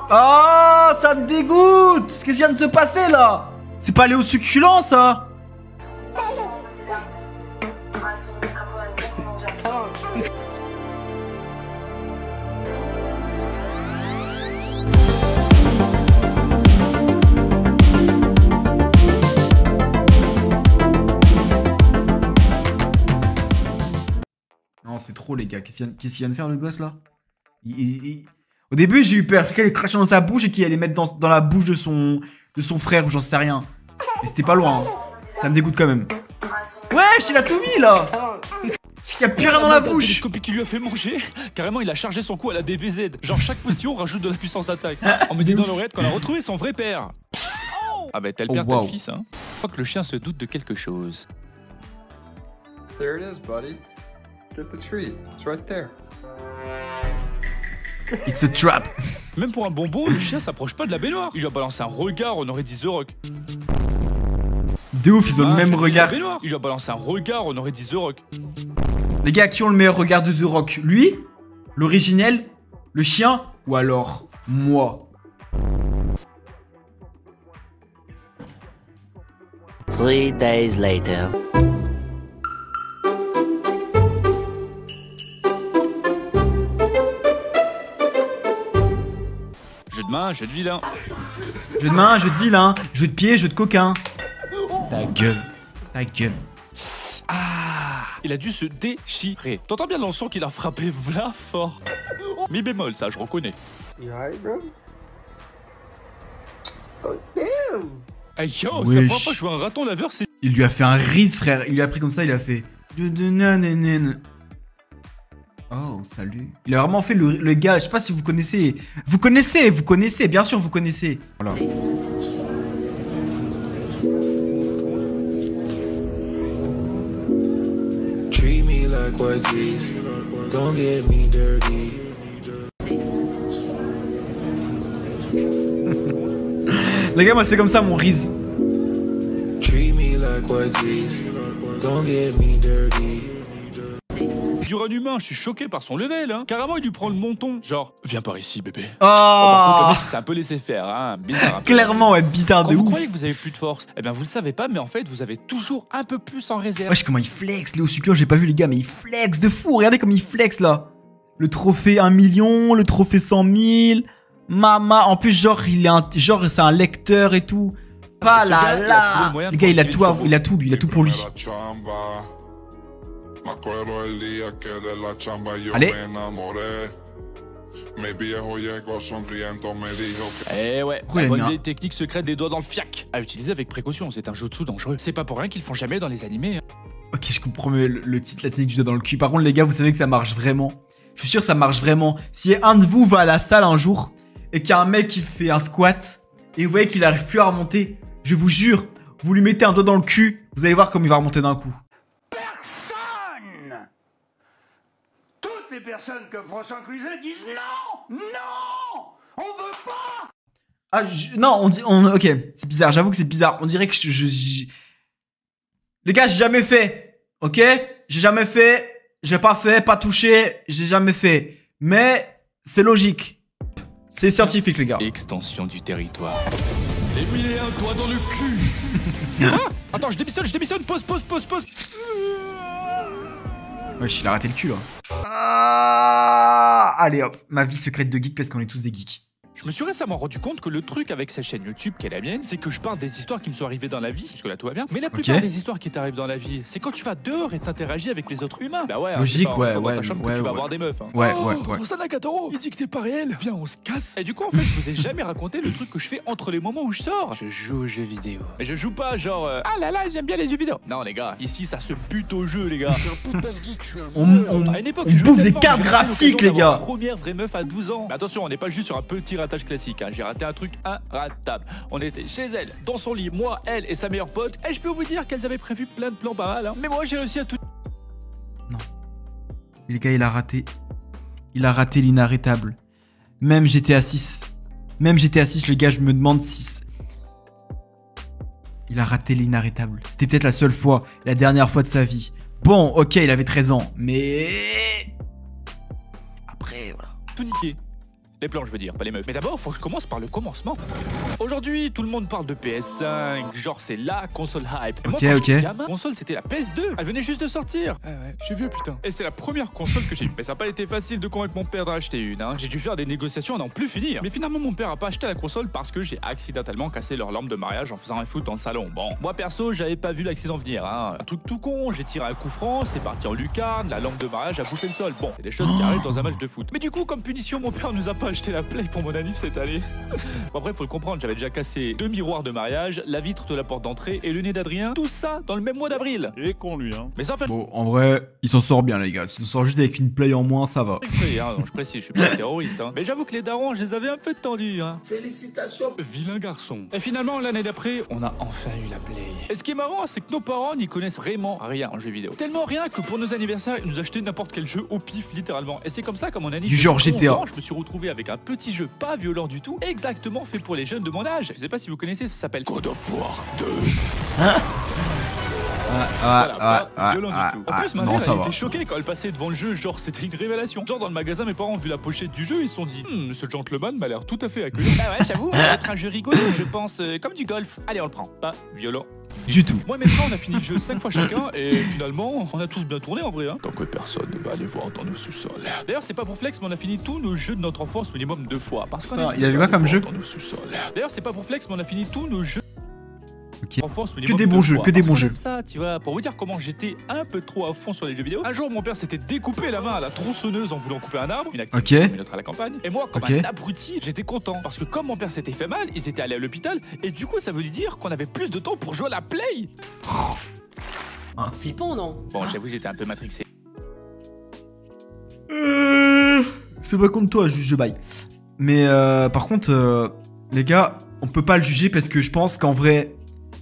Ah, ça me dégoûte. Qu'est-ce qui vient de se passer là? C'est pas aller au succulent ça? Non, c'est trop les gars. Qu'est-ce qu'il vient de faire le gosse là? Au début, j'ai eu peur qu'elle allait cracher dans sa bouche et qu'il allait mettre dans la bouche de son frère ou j'en sais rien. Mais c'était pas loin. Hein. Ça me dégoûte quand même. Wesh, il a tout mis là. Il y a plus rien dans la bouche. Le télescopique qui lui a fait manger. Carrément, il a chargé son coup à la DBZ. Genre, chaque position rajoute de la puissance d'attaque. On me dit dans l'oreillette qu'on a retrouvé son vrai père. Ah bah, tel père, tel fils, hein. Je crois que le chien se doute de quelque chose. There it is, buddy. Get the treat. It's right there. It's a trap. Même pour un bonbon, le chien s'approche pas de la baignoire. Il lui a balancé un regard, on aurait dit The Rock. De ouf, ils ont le même regard. Il lui a balancé un regard, on aurait dit The Rock. Les gars, qui ont le meilleur regard de The Rock? Lui? L'originel? Le chien? Ou alors moi? 3 days later. Jeu de main, jeu de vilain. Jeu de main, jeu de vilain, jeu de pied, jeu de coquin. Ta gueule. Ta gueule. Ah, il a dû se déchirer. T'entends bien dans le son qu'il a frappé v'là fort. Mi bémol, ça, je reconnais. You alright, bro? Oh, damn! Hey yo, c'est la première fois que je vois un raton laveur, c'est... Il lui a fait un riz, frère. Il lui a pris comme ça, il a fait... Oh, salut. Il a vraiment fait le gars, je sais pas si vous connaissez. Vous connaissez, bien sûr vous connaissez. Voilà. Treat me like what is, don't get me dirty. Les gars, moi c'est comme ça mon riz. Treat me like what is, don't get me dirty. Dur un humain, je suis choqué par son level, hein. Carrément, il lui prend le menton. Genre, viens par ici, bébé. Oh, par contre, le mec, c'est un peu laissé faire, hein. Bizarre. Un peu. Clairement, ouais, bizarre de ouf. Quand vous croyez que vous avez plus de force, eh bien, vous le savez pas, mais en fait, vous avez toujours un peu plus en réserve. Wesh, comment il flex, Léo Succulent, j'ai pas vu les gars, mais il flex de fou. Regardez comme il flex là. Le trophée 1 million, le trophée 100 000. Mama, en plus, genre, c'est un lecteur et tout. Pas là, là. Les gars, il a tout, lui, il a tout pour lui. Allez. Eh ouais, la bonne vieille technique secrète des doigts dans le fiac. À utiliser avec précaution, c'est un jutsu dangereux. C'est pas pour rien qu'ils le font jamais dans les animés. Hein. Ok, je comprends le titre, la technique du doigt dans le cul. Par contre, les gars, vous savez que ça marche vraiment. Je suis sûr que ça marche vraiment. Si un de vous va à la salle un jour et qu'il y a un mec qui fait un squat et vous voyez qu'il arrive plus à remonter, je vous jure, vous lui mettez un doigt dans le cul, vous allez voir comme il va remonter d'un coup. Toutes les personnes comme François Cluzet disent non, non, on veut pas. Ah non, ok, c'est bizarre. J'avoue que c'est bizarre. On dirait que les gars, j'ai jamais fait. Ok, j'ai jamais fait. J'ai pas fait, pas touché. J'ai jamais fait. Mais c'est logique. C'est scientifique, les gars. Extension du territoire. Les 1001 doigts dans le cul. Ah, attends, je démissionne. Pause. Wesh, il a raté le cul là. Ah, allez hop, ma vie secrète de geek parce qu'on est tous des geeks. Je me suis récemment rendu compte que le truc avec cette chaîne YouTube qui est la mienne, c'est que je parle des histoires qui me sont arrivées dans la vie, jusque là tout va bien. Mais la plupart des histoires qui t'arrivent dans la vie, c'est quand tu vas dehors et t'interagis avec les autres humains. Bah ouais, logique, ouais, dans ta chambre que tu vas voir des meufs. Hein. Ouais. Ton Sanakatoro, il dit que t'es pas réel. Viens, on se casse. Et du coup, en fait, je vous ai jamais raconté le truc que je fais entre les moments où je sors. Je joue aux jeux vidéo. Mais je joue pas genre ah là là, j'aime bien les jeux vidéo. Non les gars, ici ça se bute au jeu les gars. On bouffe des cartes graphiques les gars. Première vraie meuf à 12 ans. Mais attention, on n'est pas juste sur un petit ratage classique. Hein. J'ai raté un truc inratable. On était chez elle, dans son lit, moi, elle et sa meilleure pote. Et je peux vous dire qu'elles avaient prévu plein de plans pas mal. Hein. Mais moi, j'ai réussi à tout. Non. Et les gars, il a raté. Il a raté l'inarrêtable. Même GTA 6. Le gars, je me demande si... Il a raté l'inarrêtable. C'était peut-être la seule fois, la dernière fois de sa vie. Bon, ok, il avait 13 ans, mais... Après, voilà. tout niquer. Les plans, je veux dire, pas les meufs. Mais d'abord, faut que je commence par le commencement. Aujourd'hui, tout le monde parle de PS5, genre c'est la console hype. Et moi, quand j'étais gamin, console c'était la PS2. Elle venait juste de sortir. Ah ouais, je suis vieux putain. Et c'est la première console que j'ai eue. Mais ça n'a pas été facile de convaincre mon père d'en acheter une. Hein. J'ai dû faire des négociations à n'en plus finir. Mais finalement, mon père a pas acheté la console parce que j'ai accidentellement cassé leur lampe de mariage en faisant un foot dans le salon. Bon, moi perso, j'avais pas vu l'accident venir. Hein. Un truc tout con, j'ai tiré un coup franc, c'est parti en lucarne, la lampe de mariage a bouffé le sol. Bon, c'est des choses qui arrivent dans un match de foot. Mais du coup, comme punition, mon père nous a pas acheté la Play pour mon anniv cette année. Bon, après, faut le comprendre, j'avais déjà cassé 2 miroirs de mariage, la vitre de la porte d'entrée et le nez d'Adrien. Tout ça dans le même mois d'avril. Il est con lui, hein. Mais ça fait. Bon, en vrai, il s'en sort bien, les gars. S'il s'en sort juste avec une play en moins, ça va. Exprès, hein, je précise, je suis pas un terroriste. Hein. Mais j'avoue que les darons, je les avais un peu tendus. Hein. Félicitations. Vilain garçon. Et finalement, l'année d'après, on a enfin eu la Play. Et ce qui est marrant, c'est que nos parents n'y connaissent vraiment rien en jeux vidéo. Tellement rien que pour nos anniversaires, ils nous achetaient n'importe quel jeu au pif, littéralement. Et c'est comme ça qu'à mon anniversaire, du genre GTA. Je me suis retrouvé avec un petit jeu pas violent du tout, exactement fait pour les jeunes de mon âge. Je sais pas si vous connaissez, ça s'appelle God of War 2. Voilà, pas violent du tout. En plus, ma mère, elle était choquée quand elle passait devant le jeu, genre c'était une révélation. Genre dans le magasin, mes parents ont vu la pochette du jeu, ils se sont dit ce gentleman m'a l'air tout à fait accueillant. Ah ouais, j'avoue, ça va être un jeu rigolo, je pense, comme du golf. Allez, on le prend. Pas violent du tout. Moi et mes frères, on a fini le jeu 5 fois chacun et finalement, on a tous bien tourné en vrai. Hein. Tant que personne ne va aller voir dans nos sous-sols. D'ailleurs, c'est pas pour flex, mais on a fini tous nos jeux de notre enfance minimum 2 fois. Parce qu'on il avait quoi comme jeu? D'ailleurs, c'est pas pour flex, mais on a fini tous nos jeux. Okay. Enfance, que des bons jeux, que des bons jeux. Ça, tu vois, pour vous dire comment j'étais un peu trop à fond sur les jeux vidéo. Un jour, mon père s'était découpé la main à la tronçonneuse en voulant couper un arbre, une activité comme une autre à la campagne. Et moi, comme un abruti, j'étais content parce que comme mon père s'était fait mal, ils étaient allés à l'hôpital et du coup, ça veut dire qu'on avait plus de temps pour jouer à la Play. Flippant, non? Bon, j'avoue, j'étais un peu matrixé. C'est pas contre toi, je baille. Mais par contre, les gars, on peut pas le juger parce que je pense qu'en vrai,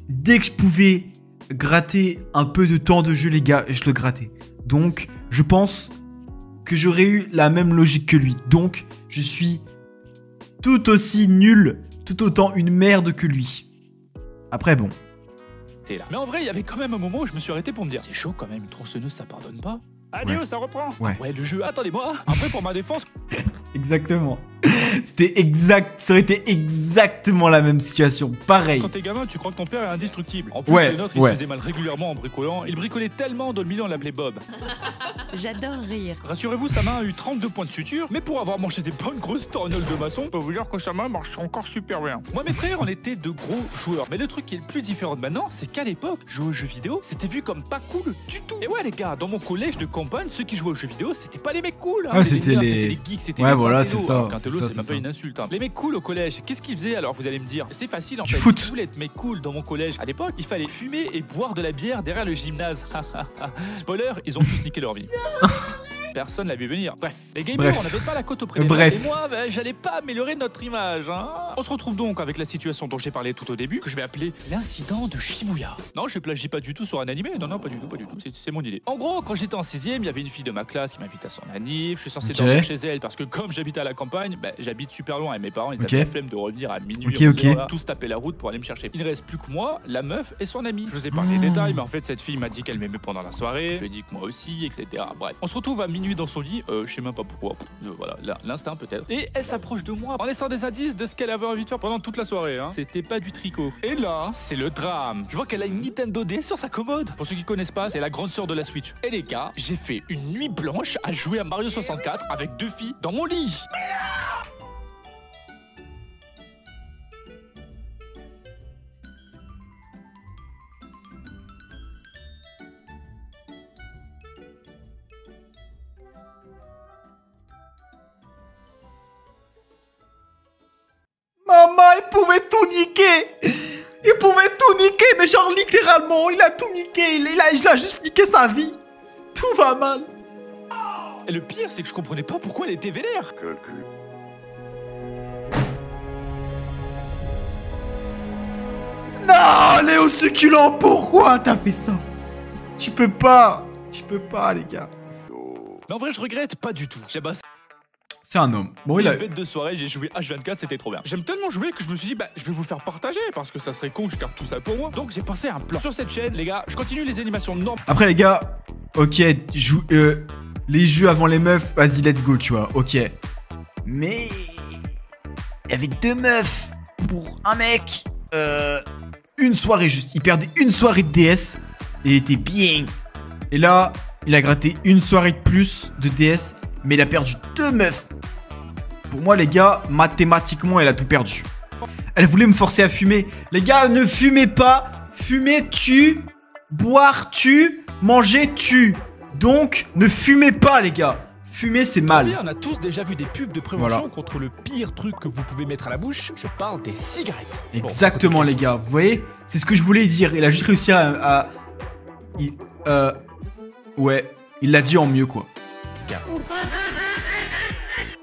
dès que je pouvais gratter un peu de temps de jeu, les gars, je le grattais. Donc, je pense que j'aurais eu la même logique que lui. Donc, je suis tout aussi nul, tout autant une merde que lui. Après, bon. Mais en vrai, il y avait quand même un moment où je me suis arrêté pour me dire c'est chaud quand même, une tronçonneuse, ça pardonne pas. Adieu, ça reprend. Ouais, le jeu, attendez-moi. Après, pour ma défense. Exactement. C'était exact. Ça aurait été exactement la même situation. Pareil. Quand t'es gamin, tu crois que ton père est indestructible. En plus, le nôtre, il se faisait mal régulièrement en bricolant. Il bricolait tellement, dans le milieu, on l'appelait Bob. J'adore rire. Rassurez-vous, sa main a eu 32 points de suture. Mais pour avoir mangé des bonnes grosses torgnoles de maçon, je peux vous dire que sa main marche encore super bien. Moi, mes frères, on était de gros joueurs. Mais le truc qui est le plus différent de maintenant, c'est qu'à l'époque, jouer aux jeux vidéo, c'était vu comme pas cool du tout. Et ouais, les gars, dans mon collège de campagne, ceux qui jouaient aux jeux vidéo, c'était pas les mecs cool. Hein. C'était les geeks, c'était les voilà, c'est ça. C'est même pas une insulte. Hein. Les mecs cool au collège, qu'est-ce qu'ils faisaient alors? Vous allez me dire, c'est facile en fait. Foot. Tous les mecs cool dans mon collège à l'époque, il fallait fumer et boire de la bière derrière le gymnase. Spoiler, ils ont tous niqué leur vie. Personne l'a vu venir. Bref, les gamers, on n'avait pas la cote auprès des mecs. Et moi, j'allais pas améliorer notre image. Hein. On se retrouve donc avec la situation dont j'ai parlé tout au début, que je vais appeler l'incident de Shibuya. Non, je plagie pas du tout sur un animé. Non, pas du tout, C'est mon idée. En gros, quand j'étais en 6ème, il y avait une fille de ma classe qui m'invite à son anniv. Je suis censé dormir chez elle parce que comme j'habite à la campagne, j'habite super loin et mes parents, ils avaient la flemme de revenir à minuit. Tous taper la route pour aller me chercher. Il ne reste plus que moi, la meuf et son ami. Je vous ai parlé des détails, mais en fait, cette fille m'a dit qu'elle m'aimait pendant la soirée. Je lui ai dit que moi aussi, etc. Bref, on se retrouve à minuit dans son lit. Je sais même pas pourquoi. Voilà, l'instinct peut-être. Et elle s'approche de moi en laissant des indices de ce qu'elle avait envie de faire pendant toute la soirée. Hein. C'était pas du tricot. Et là, c'est le drame. Je vois qu'elle a une Nintendo DS sur sa commode. Pour ceux qui connaissent pas, c'est la grande sœur de la Switch. Et les gars, j'ai fait une nuit blanche à jouer à Mario 64 avec 2 filles dans mon lit. Maman, il pouvait tout niquer. Il pouvait tout niquer, mais genre littéralement, il a tout niqué. Il a juste niqué sa vie. Tout va mal. Et le pire, c'est que je comprenais pas pourquoi elle était vénère. Non, Léo succulent, pourquoi t'as fait ça? Tu peux pas, les gars. Mais en vrai, je regrette pas du tout. J'ai bossé. C'est un homme. Bon, il a... Une bête de soirée, j'ai joué H24, c'était trop bien. J'aime tellement jouer que je me suis dit, je vais vous faire partager parce que ça serait con que je garde tout ça pour moi. Donc j'ai pensé à un plan. Sur cette chaîne, les gars, je continue les animations normales. Après, les gars, ok, les jeux avant les meufs, vas-y, let's go, tu vois, ok. Mais il y avait 2 meufs pour un mec. Une soirée juste. Il perdait une soirée de DS et il était bien. Et là, il a gratté une soirée de plus de DS, mais il a perdu 2 meufs. Pour moi, les gars, mathématiquement, elle a tout perdu. Elle voulait me forcer à fumer. Les gars, ne fumez pas. Fumer tue. Boire tue. Manger tue. Donc, ne fumez pas, les gars. Fumer, c'est mal. On a tous déjà vu des pubs de prévention contre le pire truc que vous pouvez mettre à la bouche. Je parle des cigarettes. Exactement, les gars. Vous voyez? C'est ce que je voulais dire. Il a juste réussi à... Ouais, il l'a dit en mieux, quoi.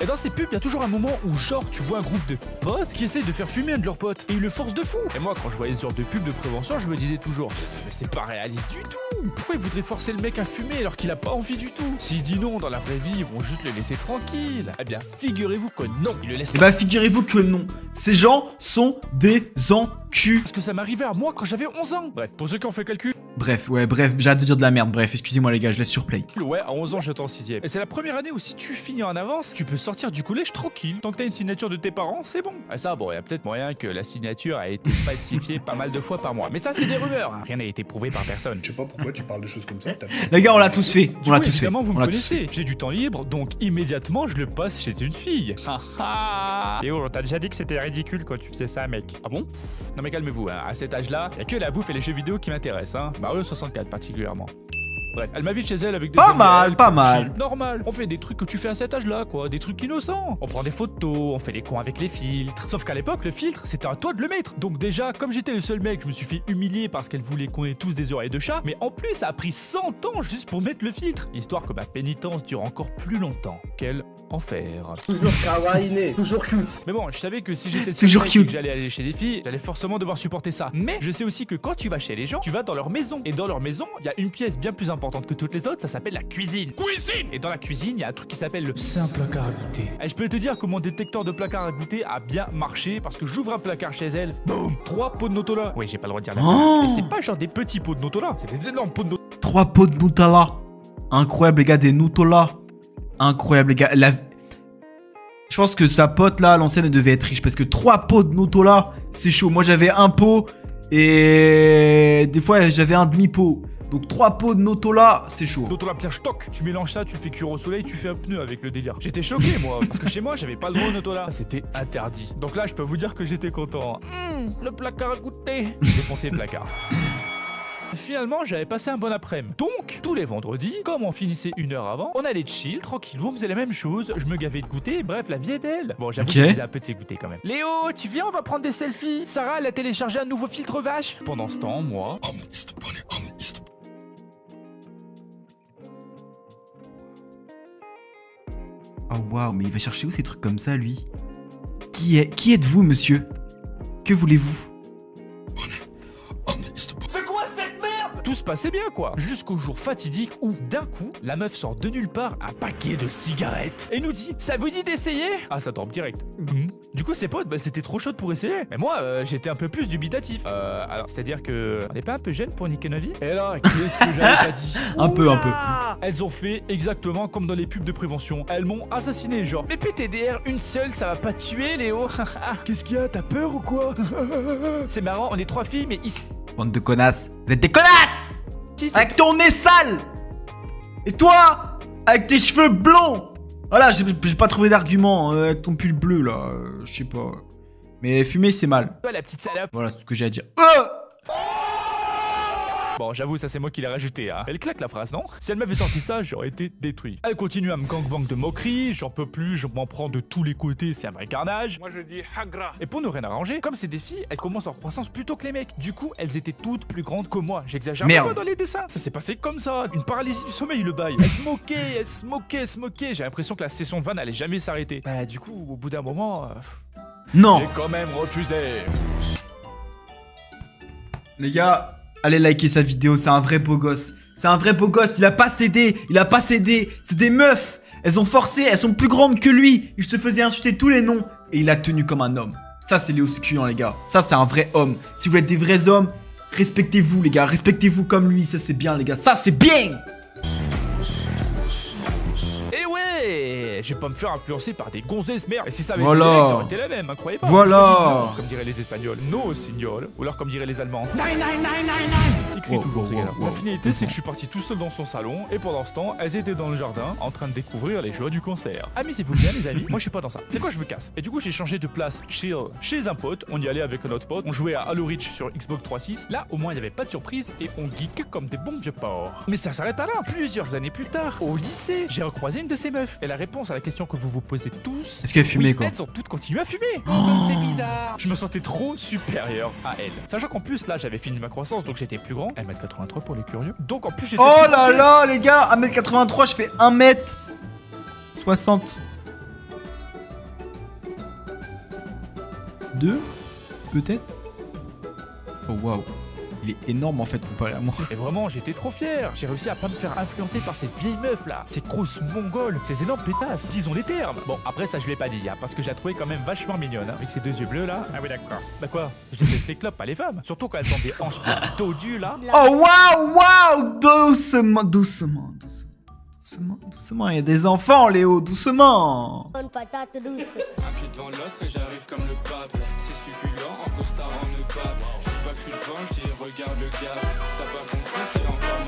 Et dans ces pubs, il y a toujours un moment où genre tu vois un groupe de potes qui essayent de faire fumer un de leurs potes et ils le forcent de fou. Et moi quand je voyais ce genre de pub de prévention, je me disais toujours c'est pas réaliste du tout. Pourquoi ils voudraient forcer le mec à fumer alors qu'il a pas envie du tout? S'il dit non dans la vraie vie, ils vont juste le laisser tranquille. Eh bien figurez-vous que non, ils le laissent pas. Eh bah figurez-vous que non. Ces gens sont des encus. Parce que ça m'arrivait à moi quand j'avais 11 ans. Bref, pour ceux qui ont fait calcul. Bref, j'ai hâte de dire de la merde. Bref, excusez-moi les gars, je laisse sur play. Ouais, à 11 ans j'étais en 6ème. Et c'est la première année où si tu finis en avance, tu peux sortir du collège tranquille. Tant que t'as une signature de tes parents, c'est bon. Ah ça, bon, il y a peut-être moyen que la signature a été falsifiée pas mal de fois par mois. Mais ça, c'est des rumeurs. Rien n'a été prouvé par personne. Je sais pas pourquoi tu parles de choses comme ça. Les gars, on l'a tous fait. On l'a tous fait. Évidemment, vous me connaissez. J'ai du temps libre, donc immédiatement, je le passe chez une fille. Théo, on t'a déjà dit que c'était ridicule quand tu faisais ça, mec. Ah bon? Non mais calmez-vous, hein. À cet âge-là, y a que la bouffe et les jeux vidéo qui m'intéressent, hein. Mario 64 particulièrement. Bref, elle m'invite chez elle avec des pas mal. Normal. On fait des trucs que tu fais à cet âge-là, quoi. Des trucs innocents. On prend des photos, on fait les cons avec les filtres. Sauf qu'à l'époque, le filtre, c'était à toi de le mettre. Donc déjà, comme j'étais le seul mec, je me suis fait humilier parce qu'elle voulait qu'on ait tous des oreilles de chat. Mais en plus, ça a pris 100 ans juste pour mettre le filtre. Histoire que ma pénitence dure encore plus longtemps. Quel enfer. Toujours kawaii, toujours cute. Mais bon, je savais que si j'étais toujours cute, j'allais aller chez les filles, j'allais forcément devoir supporter ça. Mais je sais aussi que quand tu vas chez les gens, tu vas dans leur maison. Et dans leur maison, il y a une pièce bien plus importante que toutes les autres. Ça s'appelle la cuisine. Et dans la cuisine, il y a un truc qui s'appelle le simple placard à goûter. Et je peux te dire que mon détecteur de placard à goûter a bien marché parce que j'ouvre un placard chez elle. Boum, 3 pots de Nutella. Oui, j'ai pas le droit de dire la marque. Et c'est pas genre des petits pots de Nutella, c'est des énormes pots de Nutella. 3 pots de Nutella. Incroyable les gars, des Nutella. Incroyable les gars. Je pense que sa pote là, l'ancienne, elle devait être riche parce que 3 pots de Nutella, c'est chaud. Moi j'avais un pot et des fois j'avais un demi-pot. Donc 3 pots de Nutella, c'est chaud. Nutella bien stock. Tu mélanges ça, tu fais cuire au soleil, tu fais un pneu avec le délire. J'étais choqué moi, parce que chez moi j'avais pas le droit au Nutella. C'était interdit. Donc là je peux vous dire que j'étais content. Le placard à goûter. J'ai défoncé le placard. Finalement, j'avais passé un bon après-midi. Donc, tous les vendredis, comme on finissait 1 heure avant, on allait chill, tranquillou, on faisait la même chose. Je me gavais de goûter, bref, la vie est belle. Bon, j'avoue que je faisais un peu de ses goûter quand même. Léo, tu viens, on va prendre des selfies. Sarah, elle a téléchargé un nouveau filtre vache. Pendant ce temps, moi... Oh waouh, mais il va chercher où ces trucs comme ça, lui? Qui êtes-vous, monsieur? Que voulez-vous? Tout se passait bien quoi, jusqu'au jour fatidique où d'un coup, la meuf sort de nulle part un paquet de cigarettes et nous dit « Ça vous dit d'essayer ?» Ah ça drop direct. Du coup ses potes, bah, c'était trop chaud pour essayer. Mais moi, j'étais un peu plus dubitatif. Alors c'est-à-dire que... On n'est pas un peu jeune pour niquer nos vies? Et là, qu'est-ce que j'avais pas dit? Un peu. Elles ont fait exactement comme dans les pubs de prévention. Elles m'ont assassiné, genre « Mais PTDR, une seule, ça va pas tuer Léo. Qu'est-ce qu'il y a? T'as peur ou quoi? » C'est marrant, on est 3 filles, mais ici... Bande de connasses. Vous êtes des connasses! Avec ton nez sale! Et toi? Avec tes cheveux blonds! Voilà, j'ai pas trouvé d'argument avec ton pull bleu là. Je sais pas. Mais fumer c'est mal. Toi la petite salope. Voilà, c'est ce que j'ai à dire. Bon, j'avoue, ça c'est moi qui l'ai rajouté, hein. Elle claque la phrase, non? Si elle m'avait sorti ça, j'aurais été détruit. Elle continue à me gangbang de moqueries, j'en peux plus, je m'en prends de tous les côtés, c'est un vrai carnage. Moi je dis hagra. Et pour ne rien arranger, comme c'est des filles, elles commencent leur croissance plutôt que les mecs. Du coup, elles étaient toutes plus grandes que moi. J'exagère pas dans les dessins. Ça s'est passé comme ça, une paralysie du sommeil, le bail. Elle se moquait. J'ai l'impression que la session de van allait jamais s'arrêter. Bah, du coup, au bout d'un moment... Non. J'ai quand même refusé. Les gars... Allez liker sa vidéo, c'est un vrai beau gosse. C'est un vrai beau gosse, il a pas cédé. C'est des meufs. Elles ont forcé, elles sont plus grandes que lui. Il se faisait insulter tous les noms. Et il a tenu comme un homme. Ça c'est Léo Succulent les gars. Ça c'est un vrai homme. Si vous êtes des vrais hommes, respectez-vous les gars. Respectez-vous comme lui, ça c'est bien les gars. Ça c'est bien. Et ouais, Eh, je vais pas me faire influencer par des gonzesses merde. Et si ça avait Voilà. été direct, ça aurait été la même, hein, croyez pas. Voilà. Je me dis non, comme diraient les Espagnols, no signol. Ou alors comme diraient les Allemands, nine, nine, nine, nine, nine. Ils crient toujours ces gars-là. La finalité, c'est que je suis parti tout seul dans son salon et pendant ce temps, elles étaient dans le jardin en train de découvrir les joies du concert. Amusez-vous bien, les amis. Moi, je suis pas dans ça. C'est quoi, je me casse. Et du coup, j'ai changé de place chill chez un pote. On y allait avec un autre pote. On jouait à Halo Reach sur Xbox 360. Là, au moins, il n'y avait pas de surprise et on geek comme des bons vieux porcs. Mais ça s'arrête pas là. Plusieurs années plus tard, au lycée, j'ai recroisé une de ces meufs. Et la réponse à la question que vous vous posez tous. Est-ce qu'elle fumait, oui, quoi? elles ont toutes continué à fumer. Comme c'est bizarre. Je me sentais trop supérieur à elle. Sachant qu'en plus, là, j'avais fini ma croissance, donc j'étais plus grand. 1m83 pour les curieux. Donc en plus, j'étais. Oh là là, les gars, 1m83, je fais 1m60. 2 peut-être. Oh waouh. Il est énorme en fait comparé à moi. Et vraiment, j'étais trop fier. J'ai réussi à pas me faire influencer par ces vieilles meufs là, ces grosses mongoles, ces énormes pétasses. Disons les termes. Bon, après ça je lui ai pas dit, hein, parce que je la trouvais quand même vachement mignonne, hein, avec ses deux yeux bleus là. Ah oui d'accord. Bah quoi? Je déteste les clopes, pas les femmes. Surtout quand elles ont des hanches dodues là. Oh waouh, waouh, doucement, doucement, doucement, doucement, doucement. Il y a des enfants, Léo, doucement. Bonne patate douce. Un pied devant l'autre et j'arrive comme le pape. C'est succulent, en costard en ne pas. Je dis pas que je suis devant, je dis regarde le gars. T'as pas compris qu'il est encore